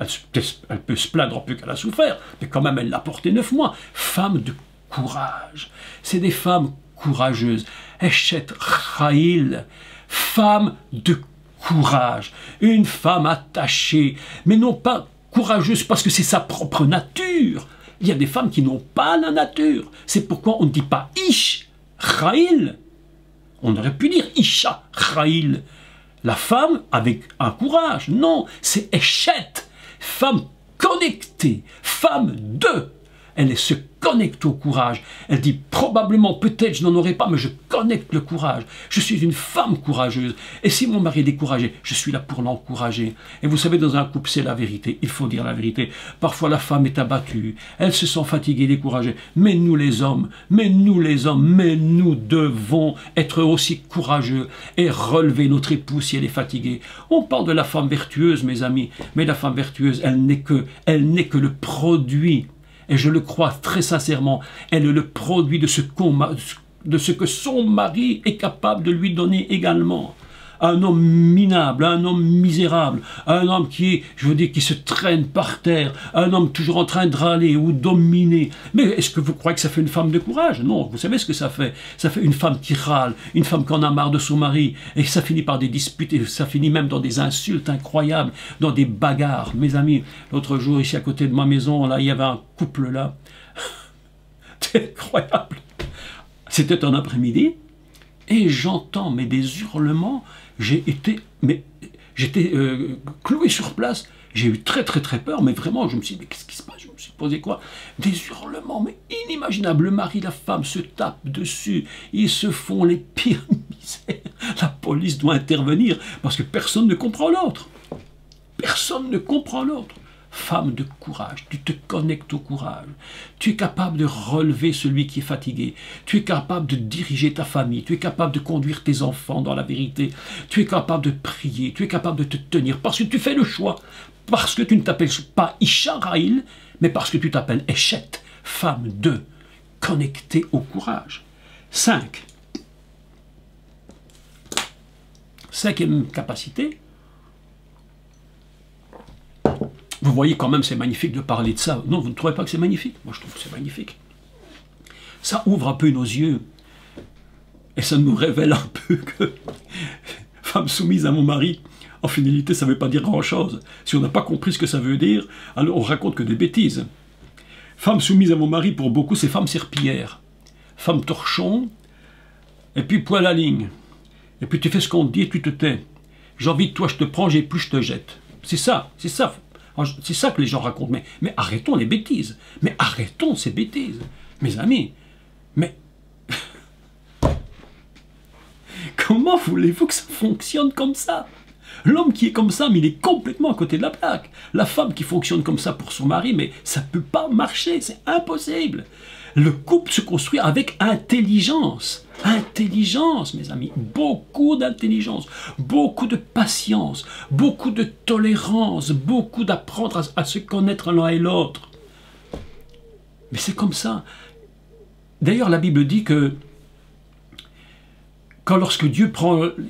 A: Elle peut se plaindre un peu qu'elle a souffert, mais quand même, elle l'a porté 9 mois. Femme de courage. C'est des femmes courageuses. Eshet Raïl, femme de courage. Une femme attachée, mais non pas courageuse parce que c'est sa propre nature. Il y a des femmes qui n'ont pas la nature. C'est pourquoi on ne dit pas Ish Raïl. On aurait pu dire Isha Raïl. La femme avec un courage. Non, c'est Eshet. Femme connectée. Femme de. Elle se connecte au courage. Elle dit probablement, peut-être je n'en aurai pas, mais je connecte le courage. Je suis une femme courageuse. Et si mon mari est découragé, je suis là pour l'encourager. Et vous savez, dans un couple, c'est la vérité. Il faut dire la vérité. Parfois, la femme est abattue. Elle se sent fatiguée, découragée. Mais nous les hommes, mais nous devons être aussi courageux et relever notre épouse si elle est fatiguée. On parle de la femme vertueuse, mes amis. Mais la femme vertueuse, elle n'est que le produit. Et je le crois très sincèrement, elle est le produit de ce que son mari est capable de lui donner également. Un homme minable, un homme misérable, un homme qui se traîne par terre, un homme toujours en train de râler ou dominer. Mais est-ce que vous croyez que ça fait une femme de courage? Non, vous savez ce que ça fait? Ça fait une femme qui râle, une femme qui en a marre de son mari, et ça finit par des disputes, et ça finit même dans des insultes incroyables, dans des bagarres. Mes amis, l'autre jour, ici à côté de ma maison, là, il y avait un couple là. C'est incroyable. C'était un après-midi, et j'entends mais des hurlements. J'étais cloué sur place, j'ai eu très peur, mais vraiment, je me suis dit, mais qu'est-ce qui se passe? Je me suis posé quoi? Des hurlements, mais inimaginables. Le mari, la femme se tapent dessus, ils se font les pires misères. La police doit intervenir, parce que personne ne comprend l'autre. Personne ne comprend l'autre. femme de courage, tu te connectes au courage. Tu es capable de relever celui qui est fatigué. Tu es capable de diriger ta famille. Tu es capable de conduire tes enfants dans la vérité. Tu es capable de prier. Tu es capable de te tenir parce que tu fais le choix. Parce que tu ne t'appelles pas Isha Raïl, mais parce que tu t'appelles Eshet, femme de, connectée au courage. 5. Cinquième capacité. Vous voyez quand même, c'est magnifique de parler de ça. Non, vous ne trouvez pas que c'est magnifique? Moi, je trouve que c'est magnifique. Ça ouvre un peu nos yeux. Et ça nous révèle un peu que femme soumise à mon mari, en finalité, ça ne veut pas dire grand-chose. Si on n'a pas compris ce que ça veut dire, alors on raconte que des bêtises. Femme soumise à mon mari, pour beaucoup, c'est femme serpillière. Femme torchon, et puis poil à ligne. Et puis tu fais ce qu'on te dit et tu te tais. J'ai envie de toi, je te prends, j'ai plus, je te jette. C'est ça, c'est ça. C'est ça que les gens racontent. Mais arrêtons les bêtises. Mais arrêtons ces bêtises. Mes amis, mais comment voulez-vous que ça fonctionne comme ça? L'homme qui est comme ça, mais il est complètement à côté de la plaque. La femme qui fonctionne comme ça pour son mari, mais ça ne peut pas marcher, c'est impossible. Le couple se construit avec intelligence. Intelligence, mes amis. Beaucoup d'intelligence, beaucoup de patience, beaucoup de tolérance, beaucoup d'apprendre à se connaître l'un et l'autre. Mais c'est comme ça. D'ailleurs, la Bible dit que lorsque Dieu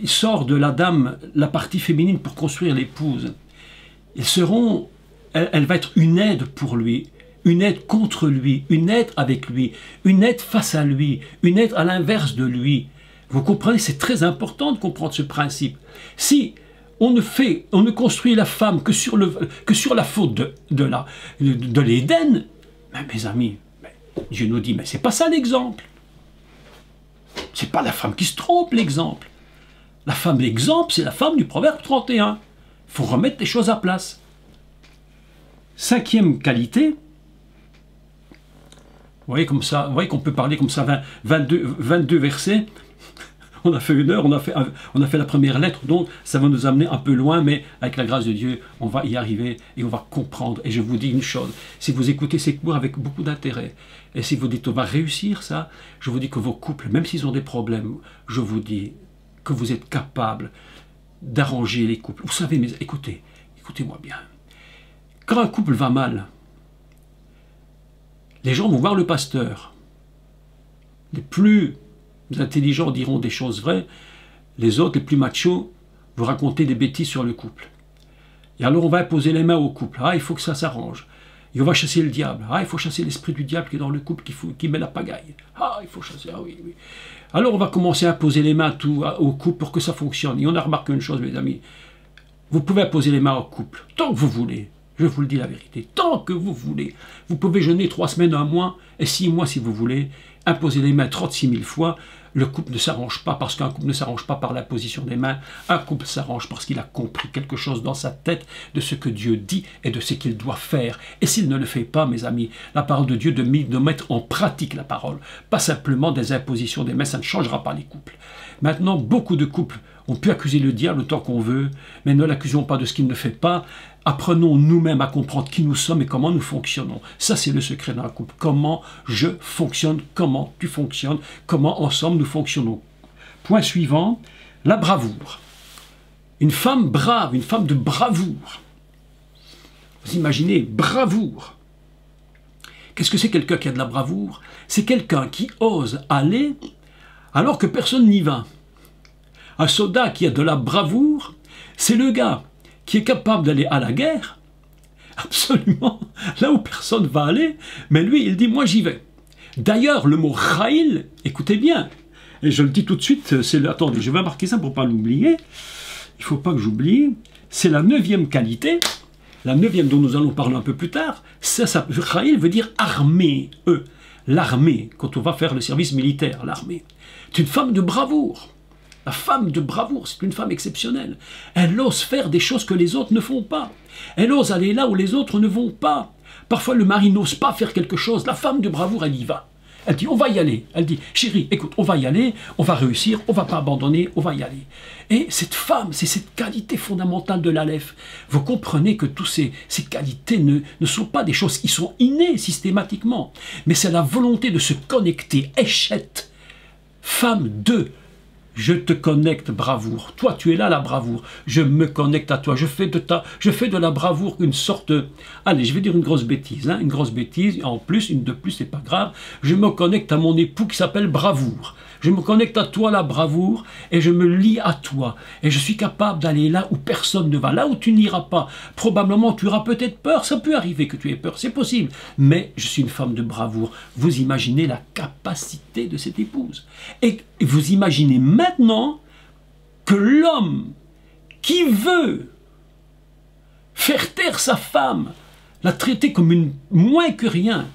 A: sort de l'Adam la partie féminine pour construire l'épouse, elle va être une aide pour lui, une aide contre lui, une aide avec lui, une aide face à lui, une aide à l'inverse de lui. Vous comprenez, c'est très important de comprendre ce principe. Si on ne construit la femme que sur la faute de l'Éden, mes amis, Dieu nous dit, mais c'est pas ça l'exemple. C'est pas la femme qui se trompe, l'exemple. La femme, l'exemple, c'est la femme du Proverbe 31. Il faut remettre les choses à place. Cinquième qualité, vous voyez comme ça, vous voyez qu'on peut parler comme ça, 22 versets. On a fait 1 heure, on a fait la première lettre, donc ça va nous amener un peu loin, mais avec la grâce de Dieu, on va y arriver et on va comprendre. Et je vous dis une chose, si vous écoutez ces cours avec beaucoup d'intérêt, et si vous dites on va réussir ça, je vous dis que vos couples, même s'ils ont des problèmes, je vous dis que vous êtes capables d'arranger les couples. Vous savez, mais écoutez-moi bien. Quand un couple va mal, les gens vont voir le pasteur. Les plus intelligents diront des choses vraies, les autres, les plus machos, vous racontez des bêtises sur le couple. Et alors on va imposer les mains au couple. Ah, il faut que ça s'arrange. Et on va chasser le diable. Ah, il faut chasser l'esprit du diable qui est dans le couple, qui met la pagaille. Ah, il faut chasser, ah oui, oui. Alors on va commencer à imposer les mains au couple pour que ça fonctionne. Et on a remarqué une chose, mes amis. Vous pouvez imposer les mains au couple, tant que vous voulez. Je vous le dis la vérité, tant que vous voulez. Vous pouvez jeûner 3 semaines, 1 mois, et 6 mois si vous voulez. Imposer les mains 36 000 fois. Le couple ne s'arrange pas parce qu'un couple ne s'arrange pas par la position des mains. Un couple s'arrange parce qu'il a compris quelque chose dans sa tête de ce que Dieu dit et de ce qu'il doit faire. Et s'il ne le fait pas, mes amis, la parole de Dieu de mettre en pratique la parole. Pas simplement des impositions des mains, ça ne changera pas les couples. Maintenant, beaucoup de couples ont pu accuser le diable autant qu'on veut, mais ne l'accusons pas de ce qu'il ne fait pas. Apprenons nous-mêmes à comprendre qui nous sommes et comment nous fonctionnons. Ça, c'est le secret d'un couple. Comment je fonctionne, comment tu fonctionnes, comment ensemble nous fonctionnons. Point suivant, la bravoure. Une femme brave, une femme de bravoure. Vous imaginez, bravoure. Qu'est-ce que c'est quelqu'un qui a de la bravoure? C'est quelqu'un qui ose aller alors que personne n'y va. Un soldat qui a de la bravoure, c'est le gars qui est capable d'aller à la guerre, absolument, là où personne ne va aller, mais lui, il dit, moi j'y vais. D'ailleurs, le mot « Raïl », écoutez bien, et je le dis tout de suite, attendez, je vais marquer ça pour ne pas l'oublier, il ne faut pas que j'oublie, c'est la 9e qualité, la 9e dont nous allons parler un peu plus tard, Raïl veut dire « armée », l'armée, quand on va faire le service militaire, l'armée. C'est une femme de bravoure. La femme de bravoure, c'est une femme exceptionnelle. Elle ose faire des choses que les autres ne font pas. Elle ose aller là où les autres ne vont pas. Parfois, le mari n'ose pas faire quelque chose. La femme de bravoure, elle y va. Elle dit, on va y aller. Elle dit, chérie, écoute, on va y aller, on va réussir, on va pas abandonner, on va y aller. Et cette femme, c'est cette qualité fondamentale de l'Aleph. Vous comprenez que toutes ces qualités ne sont pas des choses qui sont innées systématiquement, mais c'est la volonté de se connecter. Échette, femme de. Je te connecte, bravoure. Toi, tu es là, la bravoure. Je me connecte à toi. Je fais de la bravoure une sorte... Allez, je vais dire une grosse bêtise. Hein, une grosse bêtise. En plus, une de plus, c'est pas grave. Je me connecte à mon époux qui s'appelle bravoure. Je me connecte à toi, la bravoure, et je me lie à toi. Et je suis capable d'aller là où personne ne va. Là où tu n'iras pas. Probablement, tu auras peut-être peur. Ça peut arriver que tu aies peur. C'est possible. Mais je suis une femme de bravoure. Vous imaginez la capacité de cette épouse. Et vous imaginez maintenant que l'homme qui veut faire taire sa femme, la traiter comme une moins que rien,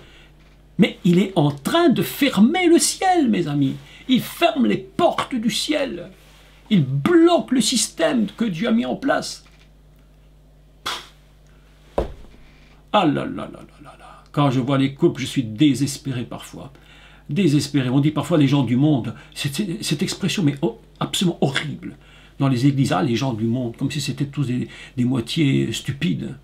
A: mais il est en train de fermer le ciel, mes amis. Il ferme les portes du ciel. Il bloque le système que Dieu a mis en place. Ah là là là là là là. Quand je vois les couples, je suis désespéré parfois. Désespéré. On dit parfois les gens du monde. Cette expression, mais absolument horrible. Dans les églises, ah, les gens du monde, comme si c'était tous des moitiés stupides.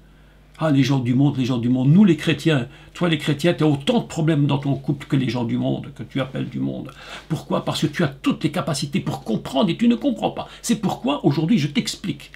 A: Ah, les gens du monde, les gens du monde. Nous, les chrétiens, toi, les chrétiens, tu as autant de problèmes dans ton couple que les gens du monde, que tu appelles du monde. Pourquoi? Parce que tu as toutes les capacités pour comprendre et tu ne comprends pas. C'est pourquoi, aujourd'hui, je t'explique.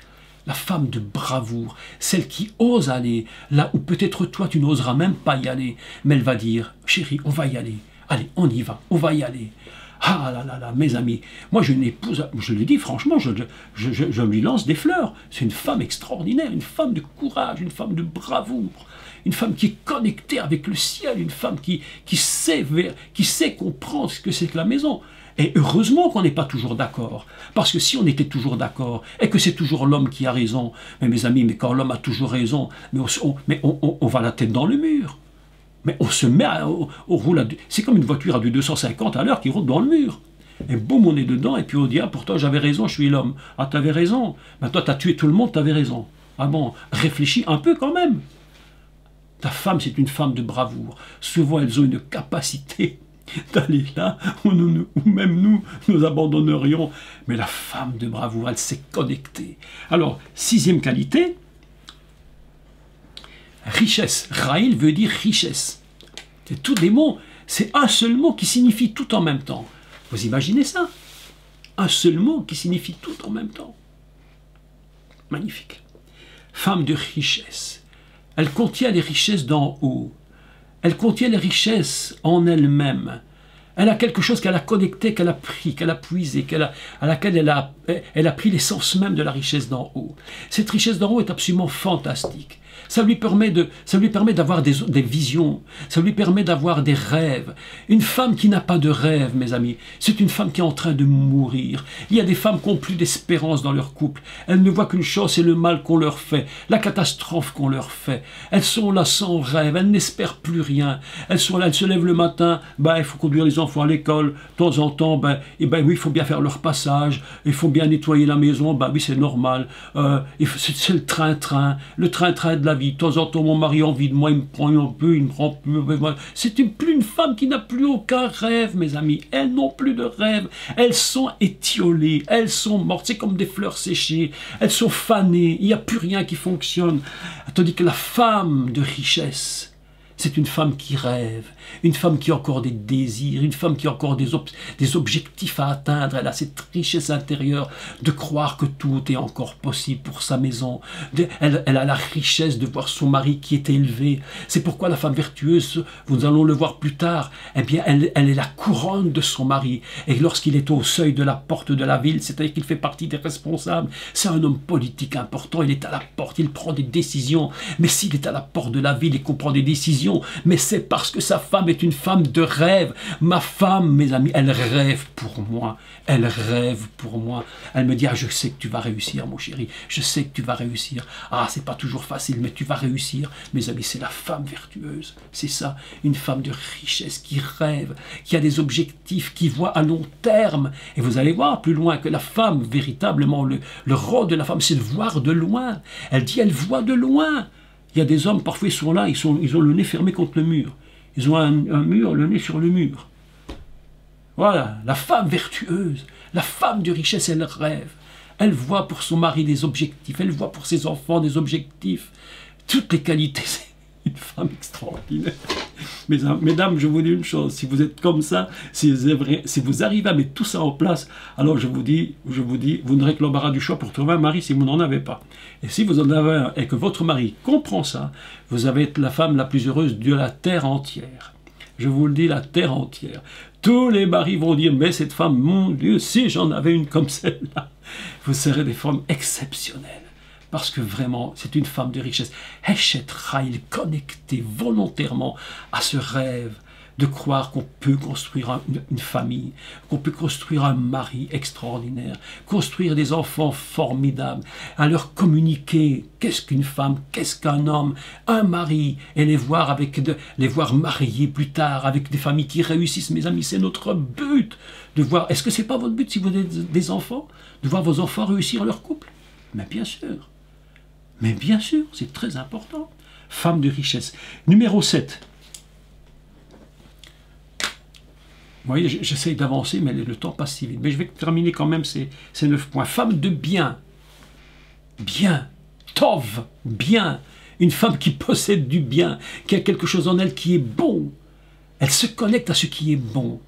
A: La femme de bravoure, celle qui ose aller là où peut-être toi, tu n'oseras même pas y aller. Mais elle va dire, chérie, on va y aller. Allez, on y va, on va y aller. Ah là là là, mes amis, moi je n'épouse, je le dis franchement, je lui lance des fleurs. C'est une femme extraordinaire, une femme de courage, une femme de bravoure, une femme qui est connectée avec le ciel, une femme qui sait comprendre ce que c'est que la maison. Et heureusement qu'on n'est pas toujours d'accord, parce que si on était toujours d'accord, et que c'est toujours l'homme qui a raison, mais mes amis, mais quand l'homme a toujours raison, on va la tête dans le mur. Mais on se met, on roule c'est comme une voiture à du 250 à l'heure qui roule dans le mur. Et boum, on est dedans, et puis on dit, ah, pourtant j'avais raison, je suis l'homme. Ah, t'avais raison. Ben, toi, t'as tué tout le monde, t'avais raison. Ah bon, réfléchis un peu quand même. Ta femme, c'est une femme de bravoure. Souvent, elles ont une capacité d'aller là où même nous abandonnerions. Mais la femme de bravoure, elle s'est connectée. Alors, sixième qualité, richesse. Raïl veut dire richesse. C'est tous des mots. C'est un seul mot qui signifie tout en même temps. Vous imaginez ça? Un seul mot qui signifie tout en même temps. Magnifique. Femme de richesse. Elle contient les richesses d'en haut. Elle contient les richesses en elle-même. Elle a quelque chose qu'elle a connecté, qu'elle a pris, qu'elle a puisé, à laquelle elle a pris l'essence même de la richesse d'en haut. Cette richesse d'en haut est absolument fantastique. Ça lui permet d'avoir des visions, ça lui permet d'avoir des rêves. Une femme qui n'a pas de rêve, mes amis, c'est une femme qui est en train de mourir. Il y a des femmes qui n'ont plus d'espérance dans leur couple. Elles ne voient qu'une chose, c'est le mal qu'on leur fait, la catastrophe qu'on leur fait. Elles sont là sans rêve, elles n'espèrent plus rien. Elles sont là, elles se lèvent le matin, il faut conduire les enfants à l'école, de temps en temps, oui, il faut bien faire leur passage, il faut bien nettoyer la maison, oui, c'est normal. C'est le train-train de la vie. De temps en temps, mon mari a envie de moi, il me prend un peu, il me prend plus. C'est plus une femme qui n'a plus aucun rêve, mes amis. Elles n'ont plus de rêve. Elles sont étiolées, elles sont mortes. C'est comme des fleurs séchées. Elles sont fanées. Il n'y a plus rien qui fonctionne. Tandis que la femme de richesse, c'est une femme qui rêve, une femme qui a encore des désirs, une femme qui a encore des objectifs à atteindre. Elle a cette richesse intérieure de croire que tout est encore possible pour sa maison. Elle a la richesse de voir son mari qui est élevé. C'est pourquoi la femme vertueuse, nous allons le voir plus tard, eh bien, elle est la couronne de son mari. Et lorsqu'il est au seuil de la porte de la ville, c'est-à-dire qu'il fait partie des responsables, c'est un homme politique important, il est à la porte, il prend des décisions. Mais s'il est à la porte de la ville et qu'on prend des décisions, mais c'est parce que sa femme est une femme de rêve. Ma femme, mes amis, elle rêve pour moi. Elle rêve pour moi. Elle me dit, ah, je sais que tu vas réussir, mon chéri. Je sais que tu vas réussir. Ah, c'est pas toujours facile, mais tu vas réussir. Mes amis, c'est la femme vertueuse. C'est ça, une femme de richesse qui rêve, qui a des objectifs, qui voit à long terme. Et vous allez voir plus loin que la femme, véritablement, le rôle de la femme, c'est de voir de loin. Elle dit, elle voit de loin. Il y a des hommes, parfois ils sont là, ils ont le nez fermé contre le mur. Ils ont un mur, le nez sur le mur. Voilà, la femme vertueuse, la femme de richesse, elle rêve. Elle voit pour son mari des objectifs, elle voit pour ses enfants des objectifs. Toutes les qualités, c'est une femme extraordinaire. Mesdames, je vous dis une chose, si vous êtes comme ça, si vous arrivez à mettre tout ça en place, alors je vous dis, vous n'aurez que l'embarras du choix pour trouver un mari si vous n'en avez pas. Et si vous en avez un et que votre mari comprend ça, vous allez être la femme la plus heureuse de la terre entière. Je vous le dis, la terre entière. Tous les maris vont dire, mais cette femme, mon Dieu, si j'en avais une comme celle-là, vous serez des femmes exceptionnelles. Parce que vraiment, c'est une femme de richesse. Heshet Raïl, connectée volontairement à ce rêve de croire qu'on peut construire une famille, qu'on peut construire un mari extraordinaire, construire des enfants formidables, à leur communiquer qu'est-ce qu'une femme, qu'est-ce qu'un homme, un mari, et les voir mariés plus tard avec des familles qui réussissent. Mes amis, c'est notre but de voir. Est-ce que c'est pas votre but si vous avez des enfants, de voir vos enfants réussir leur couple? Mais bien sûr. Mais bien sûr, c'est très important. Femme de richesse. Numéro 7. Vous voyez, j'essaye d'avancer, mais le temps passe si vite. Mais je vais terminer quand même ces 9 points. Femme de bien. Bien. Tov. Bien. Une femme qui possède du bien, qui a quelque chose en elle qui est bon. Elle se connecte à ce qui est bon,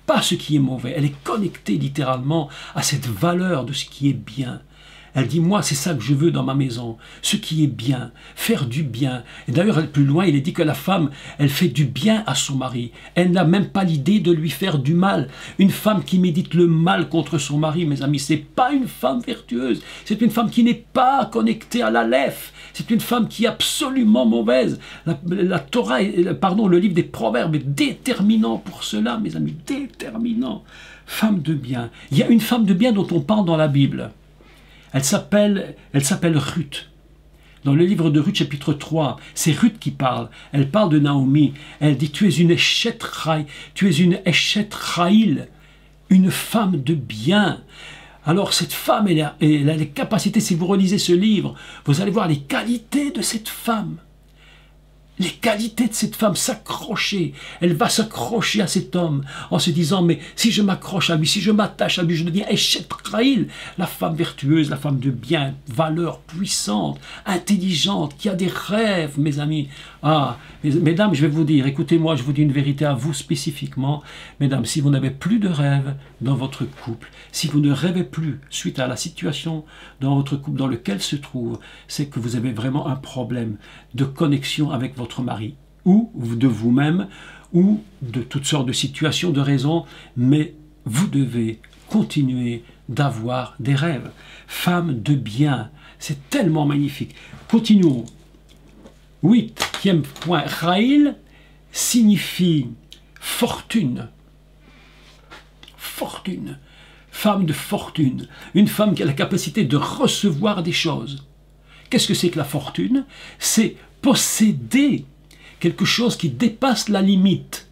A: pas à ce qui est mauvais. Elle est connectée littéralement à cette valeur de ce qui est bien. Elle dit, moi, c'est ça que je veux dans ma maison, ce qui est bien, faire du bien. Et d'ailleurs, plus loin, il est dit que la femme, elle fait du bien à son mari. Elle n'a même pas l'idée de lui faire du mal. Une femme qui médite le mal contre son mari, mes amis, c'est pas une femme vertueuse. C'est une femme qui n'est pas connectée à l'Aleph. C'est une femme qui est absolument mauvaise. La Torah, le livre des Proverbes est déterminant pour cela, mes amis, déterminant. Femme de bien. Il y a une femme de bien dont on parle dans la Bible. Elle s'appelle Ruth. Dans le livre de Ruth, chapitre 3, c'est Ruth qui parle. Elle parle de Naomi. Elle dit, tu es une Eshet Raïl, une femme de bien. Alors cette femme, elle a les capacités, si vous relisez ce livre, vous allez voir les qualités de cette femme. Les qualités de cette femme, s'accrocher. Elle va s'accrocher à cet homme en se disant, mais si je m'accroche à lui, si je m'attache à lui, je deviens Eshet Raïl, la femme vertueuse, la femme de bien, valeur puissante, intelligente, qui a des rêves, mes amis. Ah, mesdames, je vais vous dire, écoutez-moi, je vous dis une vérité à vous spécifiquement. Mesdames, si vous n'avez plus de rêves dans votre couple, si vous ne rêvez plus suite à la situation dans votre couple dans lequel se trouve, c'est que vous avez vraiment un problème de connexion avec votre mari, ou de vous-même, ou de toutes sortes de situations, de raisons, mais vous devez continuer d'avoir des rêves. Femme de bien, c'est tellement magnifique. Continuons. 8e point. Raïl signifie fortune. Fortune. Femme de fortune. Une femme qui a la capacité de recevoir des choses. Qu'est-ce que c'est que la fortune? C'est posséder quelque chose qui dépasse la limite.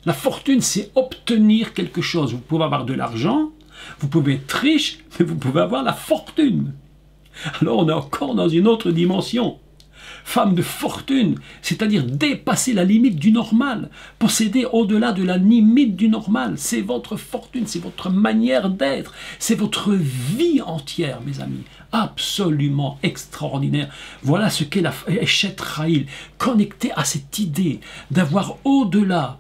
A: La fortune, c'est obtenir quelque chose. Vous pouvez avoir de l'argent, vous pouvez être riche, mais vous pouvez avoir la fortune. Alors on est encore dans une autre dimension. Femme de fortune, c'est-à-dire dépasser la limite du normal, posséder au-delà de la limite du normal. C'est votre fortune, c'est votre manière d'être, c'est votre vie entière, mes amis. Absolument extraordinaire. Voilà ce qu'est la Eshet Raïl, connectée à cette idée d'avoir au-delà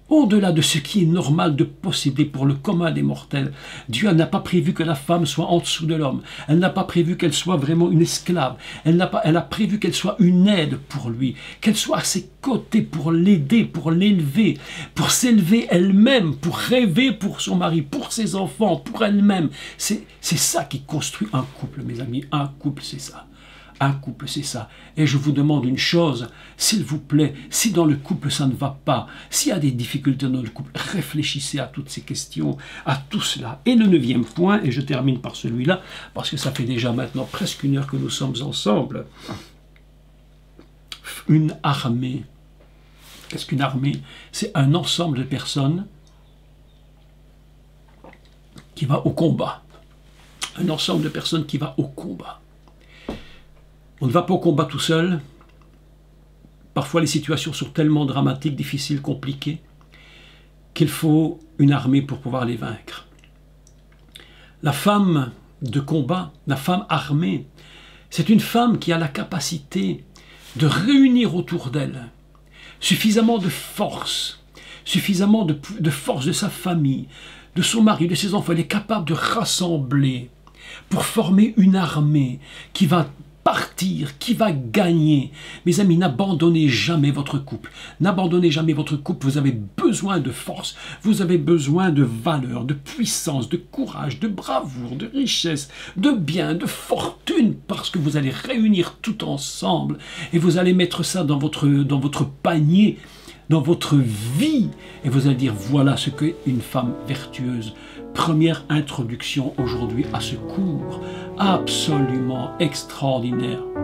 A: de ce qui est normal de posséder pour le commun des mortels. Dieu n'a pas prévu que la femme soit en dessous de l'homme. Elle n'a pas prévu qu'elle soit vraiment une esclave. Elle a prévu qu'elle soit une aide pour lui, qu'elle soit à ses côtés pour l'aider, pour l'élever, pour s'élever elle-même, pour rêver pour son mari, pour ses enfants, pour elle-même. C'est ça qui construit un couple, mes amis. Un couple, c'est ça. Un couple, c'est ça. Et je vous demande une chose, s'il vous plaît, si dans le couple ça ne va pas, s'il y a des difficultés dans le couple, réfléchissez à toutes ces questions, à tout cela. Et le 9e point, et je termine par celui-là, parce que ça fait déjà maintenant presque 1 heure que nous sommes ensemble. Une armée. Qu'est-ce qu'une armée? C'est un ensemble de personnes qui va au combat. Un ensemble de personnes qui va au combat. On ne va pas au combat tout seul. Parfois, les situations sont tellement dramatiques, difficiles, compliquées, qu'il faut une armée pour pouvoir les vaincre. La femme de combat, la femme armée, c'est une femme qui a la capacité de réunir autour d'elle suffisamment de force, suffisamment de force de sa famille, de son mari, de ses enfants. Elle est capable de rassembler pour former une armée qui va partir, qui va gagner. Mes amis, n'abandonnez jamais votre couple. N'abandonnez jamais votre couple. Vous avez besoin de force. Vous avez besoin de valeur, de puissance, de courage, de bravoure, de richesse, de bien, de fortune, parce que vous allez réunir tout ensemble et vous allez mettre ça dans votre panier, dans votre vie, et vous allez dire, voilà ce qu'est une femme vertueuse. Première introduction aujourd'hui à ce cours absolument extraordinaire.